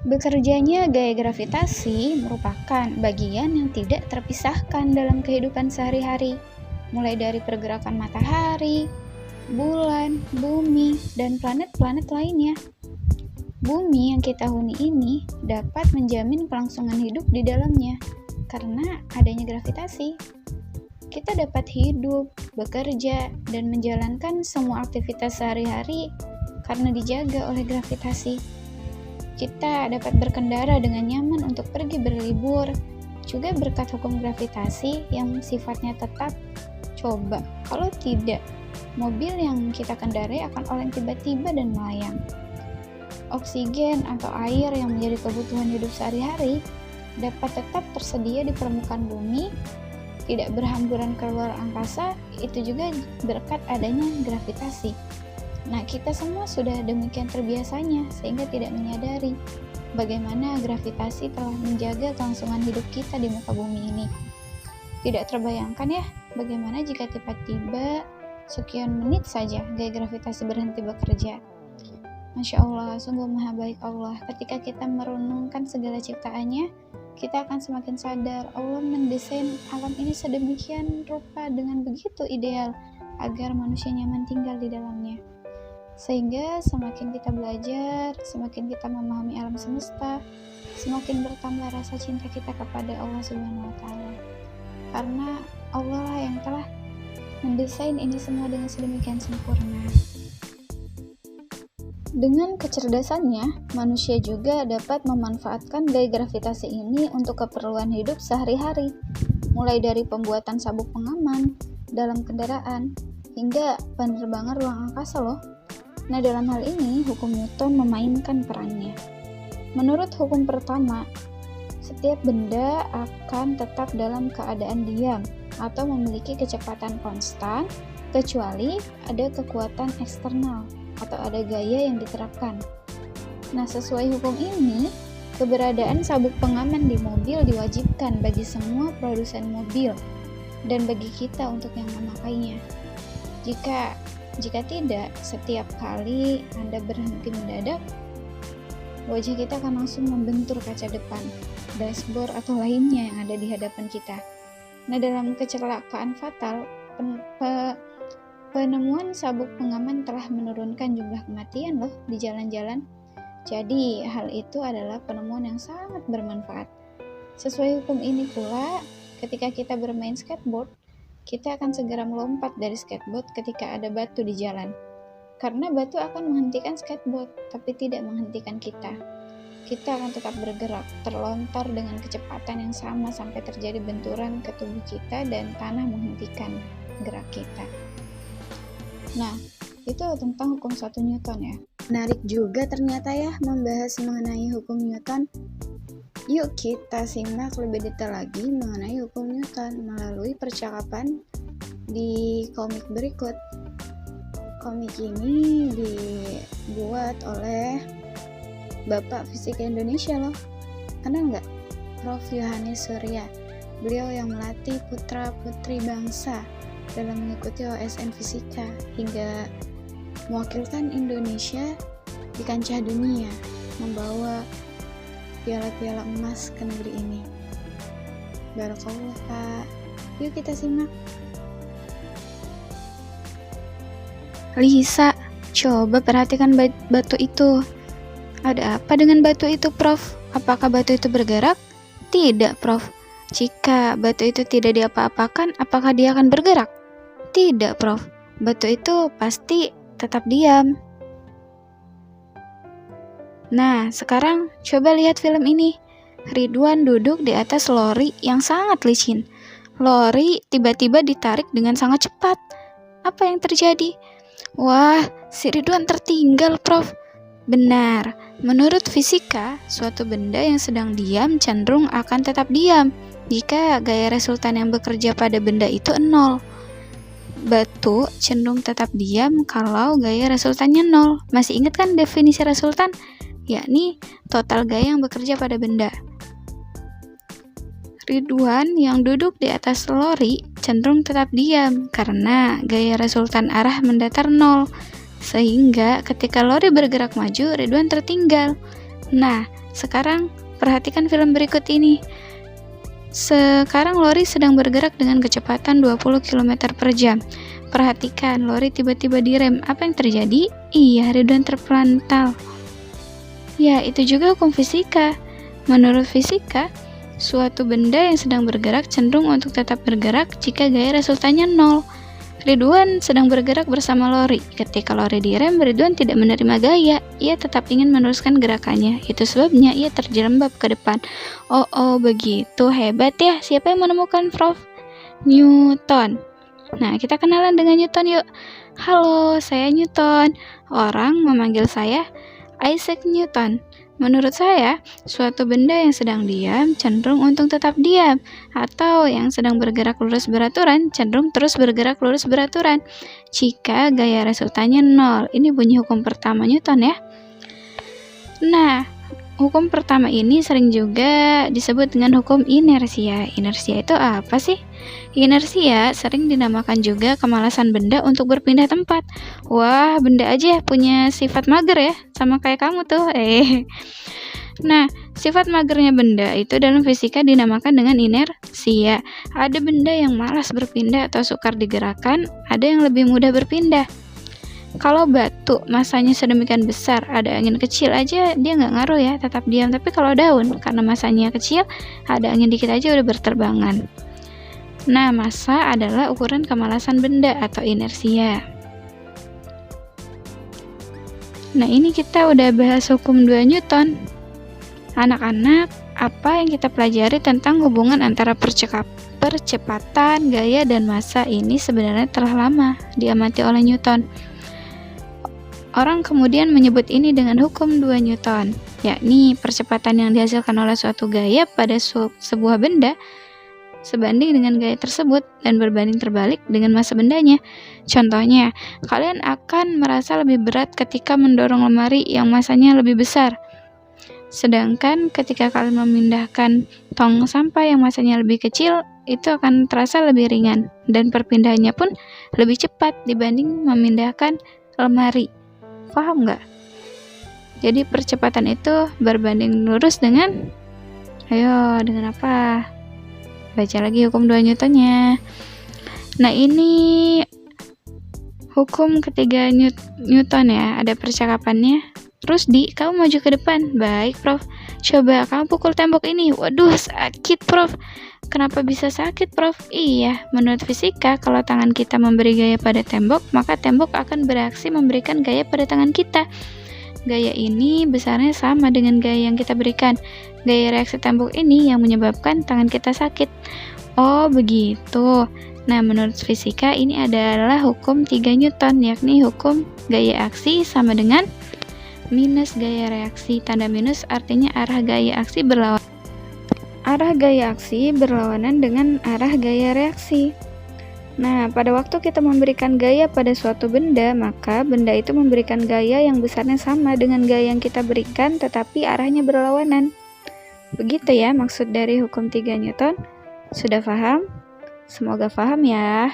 Bekerjanya gaya gravitasi merupakan bagian yang tidak terpisahkan dalam kehidupan sehari-hari, mulai dari pergerakan matahari, bulan, bumi, dan planet-planet lainnya. Bumi yang kita huni ini dapat menjamin kelangsungan hidup di dalamnya karena adanya gravitasi. Kita dapat hidup, bekerja, dan menjalankan semua aktivitas sehari-hari karena dijaga oleh gravitasi. Kita dapat berkendara dengan nyaman untuk pergi berlibur, juga berkat hukum gravitasi yang sifatnya tetap. Coba, kalau tidak, mobil yang kita kendarai akan oleng tiba-tiba dan melayang. Oksigen atau air yang menjadi kebutuhan hidup sehari-hari dapat tetap tersedia di permukaan bumi, tidak berhamburan keluar angkasa, itu juga berkat adanya gravitasi. Nah, kita semua sudah demikian terbiasanya sehingga tidak menyadari bagaimana gravitasi telah menjaga kelangsungan hidup kita di muka bumi ini. Tidak terbayangkan ya, bagaimana jika tiba-tiba sekian menit saja gaya gravitasi berhenti bekerja. Masya Allah, sungguh maha baik Allah. Ketika kita merenungkan segala ciptaannya, kita akan semakin sadar Allah mendesain alam ini sedemikian rupa dengan begitu ideal agar manusia nyaman tinggal di dalamnya. Sehingga semakin kita belajar, semakin kita memahami alam semesta, semakin bertambah rasa cinta kita kepada Allah Subhanahu wa Ta'ala. Karena Allah lah yang telah mendesain ini semua dengan sedemikian sempurna. Dengan kecerdasannya, manusia juga dapat memanfaatkan gaya gravitasi ini untuk keperluan hidup sehari-hari, mulai dari pembuatan sabuk pengaman dalam kendaraan hingga penerbangan ruang angkasa loh. Nah, dalam hal ini, hukum Newton memainkan perannya. Menurut hukum pertama, setiap benda akan tetap dalam keadaan diam atau memiliki kecepatan konstan, kecuali ada kekuatan eksternal atau ada gaya yang diterapkan. Nah, sesuai hukum ini, keberadaan sabuk pengaman di mobil diwajibkan bagi semua produsen mobil dan bagi kita untuk yang memakainya. Jika tidak, setiap kali Anda berhenti mendadak, wajah kita akan langsung membentur kaca depan, dashboard, atau lainnya yang ada di hadapan kita. Nah, dalam kecelakaan fatal, penemuan sabuk pengaman telah menurunkan jumlah kematian loh di jalan-jalan. Jadi, hal itu adalah penemuan yang sangat bermanfaat. Sesuai hukum ini pula, ketika kita bermain skateboard, kita akan segera melompat dari skateboard ketika ada batu di jalan. Karena batu akan menghentikan skateboard, tapi tidak menghentikan kita. Kita akan tetap bergerak, terlontar dengan kecepatan yang sama sampai terjadi benturan ke tubuh kita dan tanah menghentikan gerak kita. Nah, itu tentang hukum 1 Newton ya. Menarik juga ternyata ya membahas mengenai hukum Newton. Yuk kita simak lebih detail lagi mengenai hukum Newton melalui percakapan di komik berikut. Komik ini dibuat oleh Bapak Fisika Indonesia loh. Kenal nggak? Prof. Yohanes Surya. Beliau yang melatih putra-putri bangsa dalam mengikuti OSN Fisika hingga mewakilkan Indonesia di kancah dunia, membawa piala-piala emas ke negeri ini. Barakallah Pak. Yuk kita simak. Lisa, coba perhatikan batu itu. Ada apa dengan batu itu, Prof? Apakah batu itu bergerak? Tidak, Prof. Jika batu itu tidak diapa-apakan, apakah dia akan bergerak? Tidak, Prof. Batu itu pasti tetap diam. Nah, sekarang coba lihat film ini. Ridwan duduk di atas lori yang sangat licin. Lori tiba-tiba ditarik dengan sangat cepat. Apa yang terjadi? Wah, si Ridwan tertinggal, Prof. Benar, menurut fisika, suatu benda yang sedang diam cenderung akan tetap diam jika gaya resultan yang bekerja pada benda itu 0. Batu cenderung tetap diam kalau gaya resultannya 0. Masih ingat kan definisi resultan? Yakni total gaya yang bekerja pada benda. Ridwan yang duduk di atas lori cenderung tetap diam karena gaya resultan arah mendatar 0. Sehingga ketika lori bergerak maju, Ridwan tertinggal. Nah, Sekarang perhatikan film berikut ini. Sekarang lori sedang bergerak dengan kecepatan 20 km per jam. Perhatikan, lori tiba-tiba direm. Apa yang terjadi? Iya, Ridwan terpelantal. Ya, itu juga hukum fisika. Menurut fisika, suatu benda yang sedang bergerak cenderung untuk tetap bergerak jika gaya resultannya 0. Ridwan sedang bergerak bersama lori. Ketika lori direm, Ridwan tidak menerima gaya. Ia tetap ingin meneruskan gerakannya. Itu sebabnya ia terjerembab ke depan. Oh, begitu. Hebat ya. Siapa yang menemukan Prof? Newton. Nah, kita kenalan dengan Newton yuk. Halo, saya Newton. Orang memanggil saya Isaac Newton. Menurut saya, suatu benda yang sedang diam cenderung untuk tetap diam, atau yang sedang bergerak lurus beraturan cenderung terus bergerak lurus beraturan jika gaya resultannya 0. Ini bunyi hukum pertama Newton ya. Nah, hukum pertama ini sering juga disebut dengan hukum inersia. Inersia itu apa sih? Inersia sering dinamakan juga kemalasan benda untuk berpindah tempat. Wah, benda aja punya sifat mager ya, sama kayak kamu tuh. Nah, sifat magernya benda itu dalam fisika dinamakan dengan inersia. Ada benda yang malas berpindah atau sukar digerakkan, ada yang lebih mudah berpindah. Kalau batu masanya sedemikian besar, ada angin kecil aja dia nggak ngaruh ya, tetap diam. Tapi kalau daun, karena masanya kecil, ada angin dikit aja udah berterbangan. Nah, massa adalah ukuran kemalasan benda atau inersia. Nah, ini kita udah bahas hukum 2 Newton. Anak-anak, apa yang kita pelajari tentang hubungan antara percepatan, gaya, dan massa ini sebenarnya telah lama diamati oleh Newton. Orang kemudian menyebut ini dengan hukum 2 Newton, yakni percepatan yang dihasilkan oleh suatu gaya pada sebuah benda sebanding dengan gaya tersebut dan berbanding terbalik dengan massa bendanya. Contohnya, kalian akan merasa lebih berat ketika mendorong lemari yang massanya lebih besar. Sedangkan ketika kalian memindahkan tong sampah yang massanya lebih kecil, itu akan terasa lebih ringan dan perpindahannya pun lebih cepat dibanding memindahkan lemari. Paham nggak? Jadi percepatan itu berbanding lurus dengan dengan apa? Baca lagi hukum 2 Newtonnya. Nah, ini hukum ketiga Newton ya, ada percakapannya. Rusdi, kamu maju ke depan. Baik, Prof. Coba kamu pukul tembok ini. Waduh, sakit, Prof. Kenapa bisa sakit, Prof? Iya, menurut fisika, kalau tangan kita memberi gaya pada tembok, maka tembok akan bereaksi memberikan gaya pada tangan kita. Gaya ini besarnya sama dengan gaya yang kita berikan. Gaya reaksi tembok ini yang menyebabkan tangan kita sakit. Oh, begitu. Nah, menurut fisika, ini adalah hukum 3 Newton, yakni hukum gaya aksi sama dengan minus gaya reaksi. Tanda minus artinya arah gaya aksi berlawanan. Arah gaya aksi berlawanan dengan arah gaya reaksi. Nah, pada waktu kita memberikan gaya pada suatu benda, maka benda itu memberikan gaya yang besarnya sama dengan gaya yang kita berikan, tetapi arahnya berlawanan. Begitu ya maksud dari hukum 3 Newton. Sudah paham? Semoga paham ya.